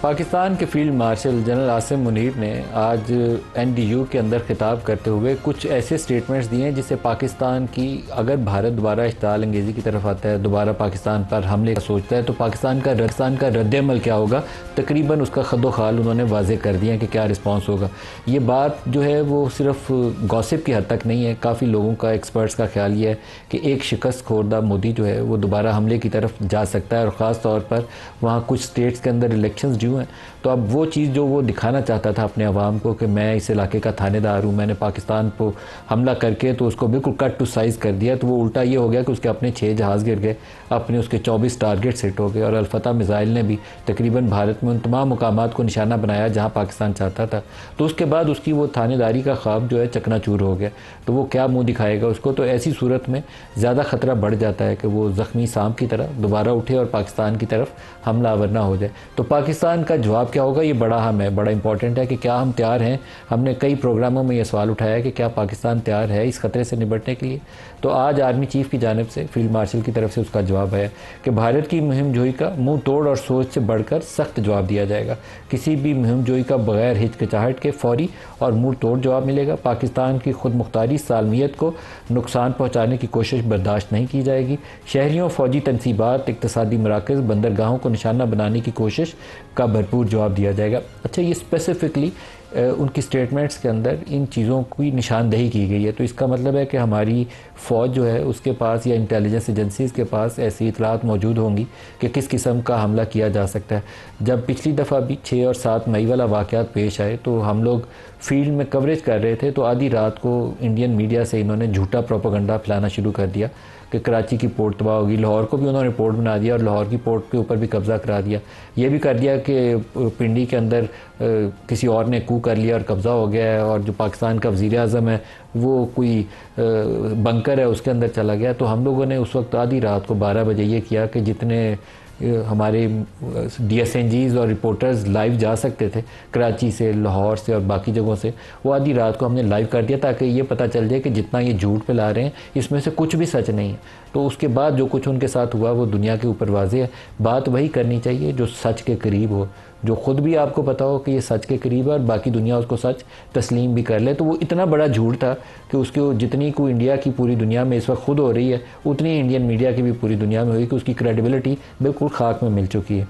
पाकिस्तान के field marshal general Asim Munir ने आज एनडीयू के अंदर खिताब करते हुए कुछ ऐसे स्टेटमेंट्स दिए हैं जिससे पाकिस्तान की, अगर भारत दोबारा इश्ताल अंगेज़ी की तरफ आता है, दोबारा पाकिस्तान पर हमले का सोचता है, तो पाकिस्तान का रद्द-ए-अमल क्या होगा, तकरीबन उसका खदो-खाल उन्होंने वाज़े कर दिया कि क्या रिस्पॉन्स होगा। ये बात जो है वो सिर्फ गॉसिप की हद तक नहीं है, काफ़ी लोगों का, एक्सपर्ट्स का ख्याल ये है कि एक शिकस्त खोरदा मोदी जो है वो दोबारा हमले की तरफ जा सकता है, और ख़ास तौर पर वहाँ कुछ स्टेट्स के अंदर इलेक्शंस ड्यू हैं। तो अब वो चीज़ जो वो दिखाना चाहता था अपने अवाम को कि मैं इस इलाके का थानेदार हूँ, मैंने पाकिस्तान को हमला करके तो उसको बिल्कुल कट टू साइज़ कर दिया, तो वो उल्टा ये हो गया कि उसके अपने 6 जहाज़ गिर गए, अपने उसके 24 टारगेट्स हिट हो गए, और अल-फतह मिसाइल ने भी तकरीबन भारत में उन तमाम मुकामात को निशाना बनाया जहाँ पाकिस्तान चाहता था। तो उसके बाद उसकी वो थानेदारी का ख्वाब जो है चकनाचूर हो गया। तो वो क्या मुँह दिखाएगा उसको। तो ऐसी सूरत में ज़्यादा ख़तरा बढ़ जाता है कि वो ज़ख्मी सांप की तरह दोबारा उठे और पाकिस्तान की तरफ हमलावर ना हो जाए। तो पाकिस्तान का जवाब क्या होगा, ये बड़ा अहम है, बड़ा इंपॉर्टेंट है कि क्या हम तैयार हैं। हमने कई प्रोग्रामों में ये सवाल उठाया कि क्या पाकिस्तान तैयार है इस खतरे से निपटने के लिए। तो आज आर्मी चीफ की जानिब से, फील्ड मार्शल की तरफ से उसका जवाब है कि भारत की मुहिम जोई का मुंह तोड़ और सोच से बढ़कर सख्त जवाब दिया जाएगा। किसी भी मुहिम जोई का बगैर हिचकिचाहट के फौरी और मुंह तोड़ जवाब मिलेगा। पाकिस्तान की खुद मुख्तारी सालमियत को नुकसान पहुँचाने की कोशिश बर्दाश्त नहीं की जाएगी। शहरियों, फौजी तनसीबात, इक़्तिसादी मराकज़, बंदरगाहों को निशाना बनाने की कोशिश का भरपूर जवाब दिया जाएगा। अच्छा, ये स्पेसिफ़िकली उनकी स्टेटमेंट्स के अंदर इन चीज़ों की निशानदेही की गई है। तो इसका मतलब है कि हमारी फ़ौज जो है उसके पास या इंटेलिजेंस एजेंसीज़ के पास ऐसी इतलात मौजूद होंगी कि किस किस्म का हमला किया जा सकता है। जब पिछली दफ़ा भी 6 और 7 मई वाला वाक़यात पेश आए तो हम लोग फील्ड में कवरेज कर रहे थे, तो आधी रात को इंडियन मीडिया से इन्होंने झूठा प्रोपेगेंडा फैलाना शुरू कर दिया कि कराची की पोर्ट तबाह होगी। लाहौर को भी उन्होंने पोर्ट बना दिया और लाहौर की पोर्ट के ऊपर भी कब्ज़ा करा दिया। ये भी कर दिया कि पिंडी के अंदर किसी और ने कू कर लिया और कब्ज़ा हो गया है, और जो पाकिस्तान का वज़ीर आज़म है वो कोई बंकर है उसके अंदर चला गया। तो हम लोगों ने उस वक्त आधी रात को 12 बजे ये किया कि जितने हमारे DSNGs और रिपोर्टर्स लाइव जा सकते थे कराची से, लाहौर से और बाकी जगहों से, वो आधी रात को हमने लाइव कर दिया ताकि ये पता चल जाए कि जितना ये झूठ फैला रहे हैं इसमें से कुछ भी सच नहीं है। तो उसके बाद जो कुछ उनके साथ हुआ वो दुनिया के ऊपर वाज़ेह है। बात वही करनी चाहिए जो सच के करीब हो, जो ख़ुद भी आपको पता हो कि ये सच के करीब है और बाकी दुनिया उसको सच तस्लीम भी कर ले। तो वो इतना बड़ा झूठ था कि उसकी जितनी को इंडिया की पूरी दुनिया में इस वक्त खुद हो रही है, उतनी इंडियन मीडिया की भी पूरी दुनिया में हुई कि उसकी क्रेडिबिलिटी बिल्कुल खाक में मिल चुकी है।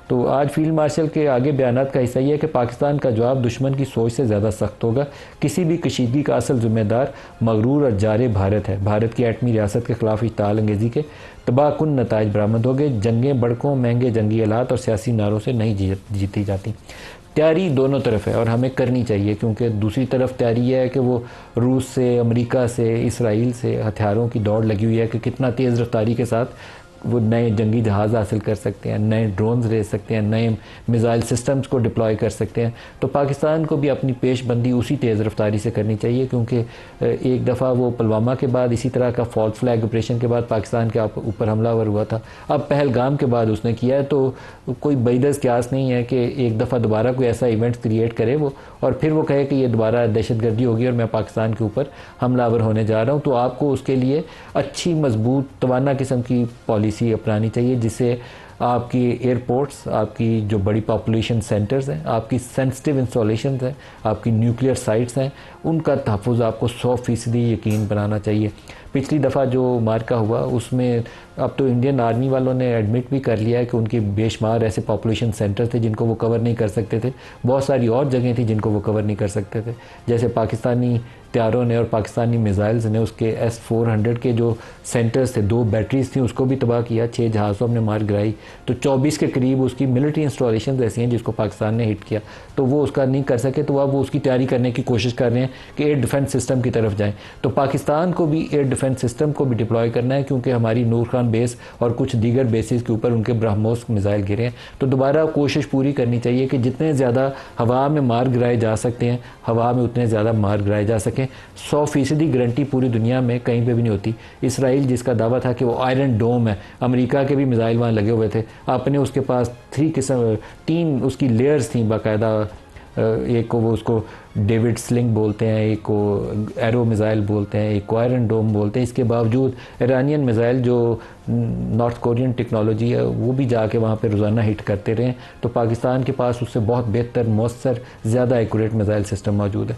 तो आज फील्ड मार्शल के आगे बयानात का हिस्सा ये है कि पाकिस्तान का जवाब दुश्मन की सोच से ज़्यादा सख्त होगा। किसी भी कशीदगी का असल ज़िम्मेदार मगरूर और जारे भारत है। भारत की एटमी रियासत के ख़िलाफ़ इश्ताल अंगेज़ी के तबाहकुन नताइज बरामद हो गए। जंगें बड़कों, महंगे जंगी आलात और सियासी नारों से नहीं जीती जाती। तैयारी दोनों तरफ है और हमें करनी चाहिए, क्योंकि दूसरी तरफ तैयारी यह है कि वो रूस से, अमेरिका से, इसराइल से हथियारों की दौड़ लगी हुई है कि कितना तेज़ रफ्तारी के साथ वो नए जंगी जहाज़ हासिल कर सकते हैं, नए ड्रोन्स ले सकते हैं, नए मिसाइल सिस्टम्स को डिप्लॉय कर सकते हैं। तो पाकिस्तान को भी अपनी पेशबंदी उसी तेज़ रफ्तारी से करनी चाहिए, क्योंकि एक दफ़ा वो पुलवामा के बाद इसी तरह का फॉल्स फ्लैग ऑपरेशन के बाद पाकिस्तान के ऊपर हमलावर हुआ था। अब पहलगाम के बाद उसने किया है। तो कोई बैदस क्यास नहीं है कि एक दफ़ा दोबारा कोई ऐसा इवेंट क्रिएट करे वो, और फिर वो कहे कि ये दोबारा दहशतगर्दी होगी और मैं पाकिस्तान के ऊपर हमलावर होने जा रहा हूँ। तो आपको उसके लिए अच्छी, मजबूत, तवाना किस्म की पॉलिसी अपनानी चाहिए, जिससे आपकी एयरपोर्ट्स, आपकी जो बड़ी पॉपुलेशन सेंटर्स हैं, आपकी सेंसिटिव इंस्टॉलेशंस हैं, आपकी न्यूक्लियर साइट्स हैं, उनका तहफ़्फ़ुज़ आपको 100% यकीन बनाना चाहिए। पिछली दफ़ा जो मार्का हुआ उसमें अब तो इंडियन आर्मी वालों ने एडमिट भी कर लिया है कि उनकी बेशुमार ऐसे पॉपुलेशन सेंटर थे जिनको वो कवर नहीं कर सकते थे। बहुत सारी और जगह थी जिनको वो कवर नहीं कर सकते थे। जैसे पाकिस्तानी त्यारों ने और पाकिस्तानी मिसाइल्स ने उसके S-400 के जो सेंटर्स थे, 2 बैटरीज थी, उसको भी तबाह किया, 6 जहाज़ों ने मार गिराई। तो 24 के करीब उसकी मिलिट्री इंस्टॉलेशन ऐसी हैं जिसको पाकिस्तान ने हिट किया। तो वो उसका नहीं कर सके, तो अब वो उसकी तैयारी करने की कोशिश कर रहे हैं कि एयर डिफेंस सिस्टम की तरफ जाएँ। तो पाकिस्तान को भी एयर डिफेंस सिस्टम को भी डिप्लॉय करना है, क्योंकि हमारी नूर खान बेस और कुछ दीगर बेसिस के ऊपर उनके ब्रह्मोस मिसाइल गिरे हैं। तो दोबारा कोशिश पूरी करनी चाहिए कि जितने ज़्यादा हवा में मार गिराए जा सकते हैं, हवा में उतने ज़्यादा मार गिराए जा सकें। 100% गारंटी पूरी दुनिया में कहीं पे भी नहीं होती। इसराइल जिसका दावा था कि वो आयरन डोम है, अमेरिका के भी मिसाइल वहाँ लगे हुए थे, आपने उसके पास 3 उसकी लेयर्स थी बाकायदा एक को वो उसको डेविड स्लिंग बोलते हैं, एक को एरो मिज़ाइल बोलते हैं, एक को आयरन डोम बोलते हैं। इसके बावजूद ईरानियन मिज़ाइल जो नॉर्थ कोरियन टेक्नोलॉजी है वो भी जाके वहाँ पे रोज़ाना हिट करते रहे। तो पाकिस्तान के पास उससे बहुत बेहतर, मौसर, ज़्यादा एक्यूरेट मिज़ाइल सिस्टम मौजूद है।